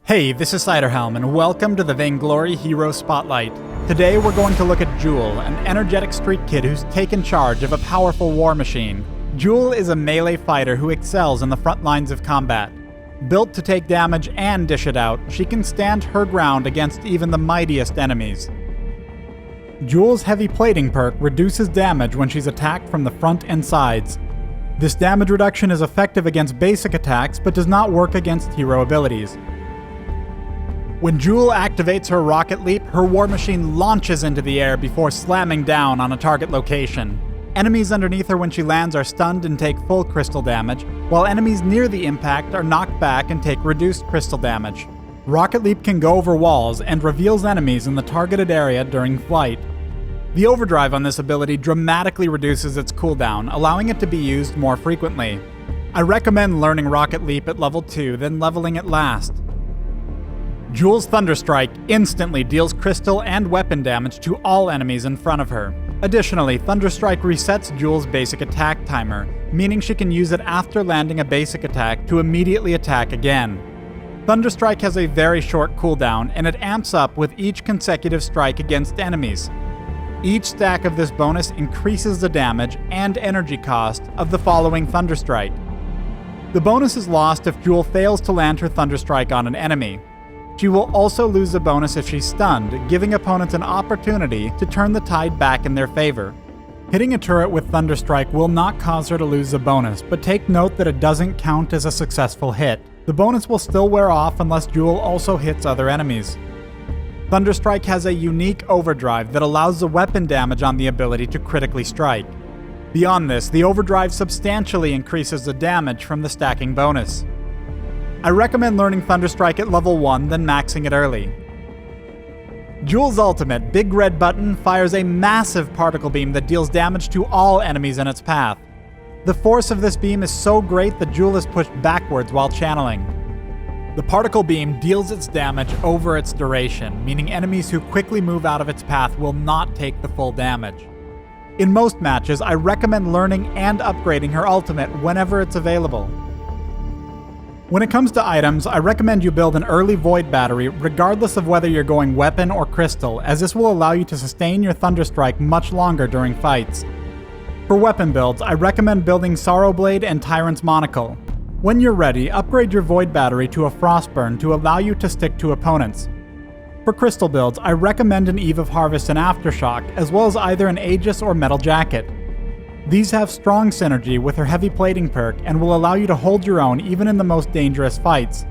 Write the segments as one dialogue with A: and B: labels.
A: Hey, this is Ciderhelm, and welcome to the Vainglory Hero Spotlight. Today we're going to look at Joule, an energetic street kid who's taken charge of a powerful war machine. Joule is a melee fighter who excels in the front lines of combat. Built to take damage and dish it out, she can stand her ground against even the mightiest enemies. Joule's heavy plating perk reduces damage when she's attacked from the front and sides. This damage reduction is effective against basic attacks, but does not work against hero abilities. When Joule activates her rocket leap, her war machine launches into the air before slamming down on a target location. Enemies underneath her when she lands are stunned and take full crystal damage, while enemies near the impact are knocked back and take reduced crystal damage. Rocket leap can go over walls and reveals enemies in the targeted area during flight. The overdrive on this ability dramatically reduces its cooldown, allowing it to be used more frequently. I recommend learning rocket leap at level 2, then leveling it last. Joule's Thunderstrike instantly deals crystal and weapon damage to all enemies in front of her. Additionally, Thunderstrike resets Joule's basic attack timer, meaning she can use it after landing a basic attack to immediately attack again. Thunderstrike has a very short cooldown, and it amps up with each consecutive strike against enemies. Each stack of this bonus increases the damage and energy cost of the following Thunderstrike. The bonus is lost if Joule fails to land her Thunderstrike on an enemy. She will also lose the bonus if she's stunned, giving opponents an opportunity to turn the tide back in their favor. Hitting a turret with Thunderstrike will not cause her to lose the bonus, but take note that it doesn't count as a successful hit. The bonus will still wear off unless Joule also hits other enemies. Thunderstrike has a unique overdrive that allows the weapon damage on the ability to critically strike. Beyond this, the overdrive substantially increases the damage from the stacking bonus. I recommend learning Thunderstrike at level 1, then maxing it early. Joule's ultimate, Big Red Button, fires a massive particle beam that deals damage to all enemies in its path. The force of this beam is so great that Joule is pushed backwards while channeling. The particle beam deals its damage over its duration, meaning enemies who quickly move out of its path will not take the full damage. In most matches, I recommend learning and upgrading her ultimate whenever it's available. When it comes to items, I recommend you build an early Void Battery regardless of whether you're going weapon or crystal, as this will allow you to sustain your Thunderstrike much longer during fights. For weapon builds, I recommend building Sorrowblade and Tyrant's Monocle. When you're ready, upgrade your Void Battery to a Frostburn to allow you to stick to opponents. For crystal builds, I recommend an Eve of Harvest and Aftershock, as well as either an Aegis or Metal Jacket. These have strong synergy with her heavy plating perk and will allow you to hold your own even in the most dangerous fights.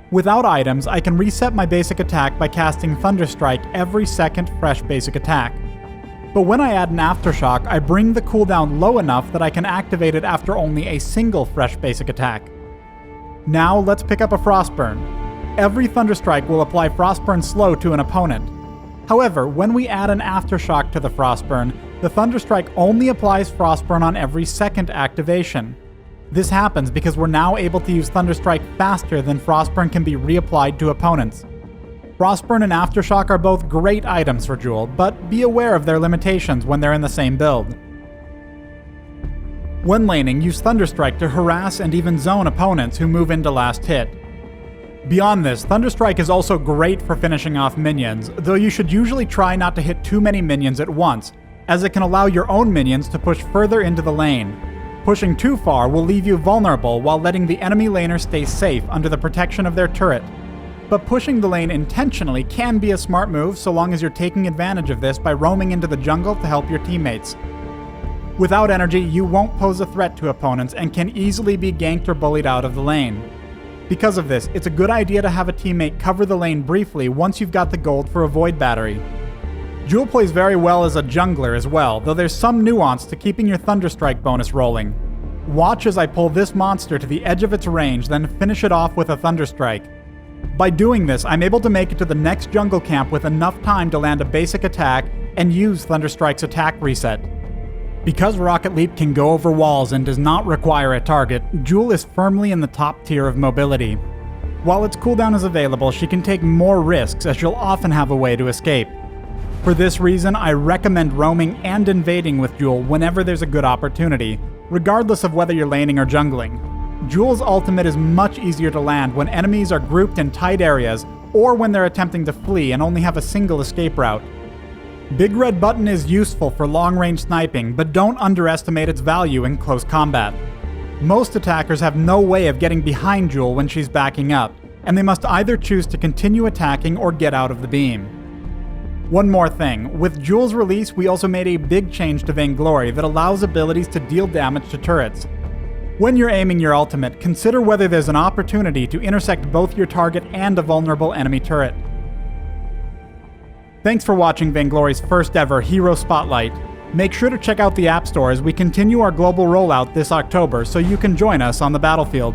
A: Without items, I can reset my basic attack by casting Thunderstrike every second fresh basic attack. But when I add an Aftershock, I bring the cooldown low enough that I can activate it after only a single fresh basic attack. Now let's pick up a Frostburn. Every Thunderstrike will apply Frostburn slow to an opponent. However, when we add an Aftershock to the Frostburn, the Thunderstrike only applies Frostburn on every second activation. This happens because we're now able to use Thunderstrike faster than Frostburn can be reapplied to opponents. Frostburn and Aftershock are both great items for Joule, but be aware of their limitations when they're in the same build. When laning, use Thunderstrike to harass and even zone opponents who move into last hit. Beyond this, Thunderstrike is also great for finishing off minions, though you should usually try not to hit too many minions at once, as it can allow your own minions to push further into the lane. Pushing too far will leave you vulnerable while letting the enemy laner stay safe under the protection of their turret. But pushing the lane intentionally can be a smart move so long as you're taking advantage of this by roaming into the jungle to help your teammates. Without energy, you won't pose a threat to opponents and can easily be ganked or bullied out of the lane. Because of this, it's a good idea to have a teammate cover the lane briefly once you've got the gold for a Void Battery. Joule plays very well as a jungler as well, though there's some nuance to keeping your Thunderstrike bonus rolling. Watch as I pull this monster to the edge of its range, then finish it off with a Thunderstrike. By doing this, I'm able to make it to the next jungle camp with enough time to land a basic attack and use Thunderstrike's attack reset. Because Rocket Leap can go over walls and does not require a target, Joule is firmly in the top tier of mobility. While its cooldown is available, she can take more risks as she'll often have a way to escape. For this reason, I recommend roaming and invading with Joule whenever there's a good opportunity, regardless of whether you're laning or jungling. Joule's ultimate is much easier to land when enemies are grouped in tight areas or when they're attempting to flee and only have a single escape route. Big Red Button is useful for long-range sniping, but don't underestimate its value in close combat. Most attackers have no way of getting behind Joule when she's backing up, and they must either choose to continue attacking or get out of the beam. One more thing, with Joule's release we also made a big change to Vainglory that allows abilities to deal damage to turrets. When you're aiming your ultimate, consider whether there's an opportunity to intersect both your target and a vulnerable enemy turret. Thanks for watching Vainglory's first ever Hero Spotlight. Make sure to check out the App Store as we continue our global rollout this October so you can join us on the battlefield.